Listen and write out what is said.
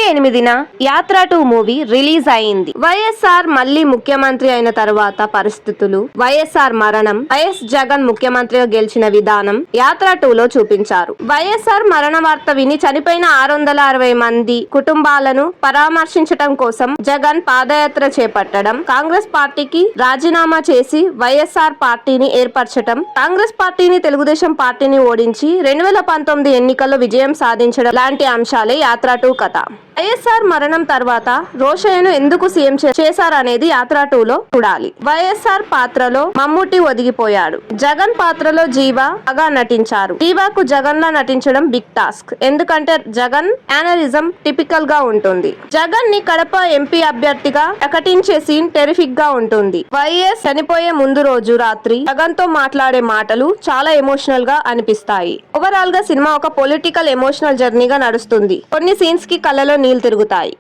8న యాత్ర 2 movie release అయింది. వైఎస్ఆర్ మళ్లీ ముఖ్యమంత్రి అయిన తర్వాత పరిస్థితులు, వైఎస్ఆర్ మరణం, వైఎస్ జగన్ ముఖ్యమంత్రిగా గెలిచిన విధానం యాత్ర 2లో చూపించారు. వైఎస్ఆర్ మరణ వార్త విని చనిపోయిన 660 మంది కుటుంబాలను పరామర్శించడం కోసం జగన్ పాదయాత్ర చేపట్టడం, కాంగ్రెస్ పార్టీకి రాజీనామా చేసి వైఎస్ఆర్ పార్టీని ఏర్పరచడం, కాంగ్రెస్ పార్టీని తెలుగుదేశం పార్టీని ఓడించి 2019 ఎన్నికల్లో విజయం సాధించడం లాంటి అంశాలే యాత్ర 2 కథ. వైఎస్ఆర్ మరణం తర్వాత రోషయ్యను ఎందుకు సీఎం చేశారనేది యాత్ర 2లో చూడాలి. వైఎస్ఆర్ పాత్రలో మమ్ముట్టి ఒదిగిపోయాడు. జగన్ పాత్రలో జీవా బాగా నటించారు. జీవాకు జగన్ లా నటించడం బిగ్ టాస్క్. ఎందుకంటే జగన్ యానరిజం టిపికల్ గా ఉంటుంది. జగన్ ని కడప ఎంపీ అభ్యర్థిగా ప్రకటించే సీన్ టెరిఫిక్ గా ఉంటుంది. వైఎస్ చనిపోయే ముందు రోజు రాత్రి జగన్ తో మాట్లాడే మాటలు చాలా ఎమోషనల్ గా అనిపిస్తాయి. ఓవరాల్ గా సినిమా ఒక పొలిటికల్ ఎమోషనల్ జర్నీగా నడుస్తుంది. కొన్ని సీన్స్ కి కళ్ళలో నీళ్లు తిరుగుతాయి.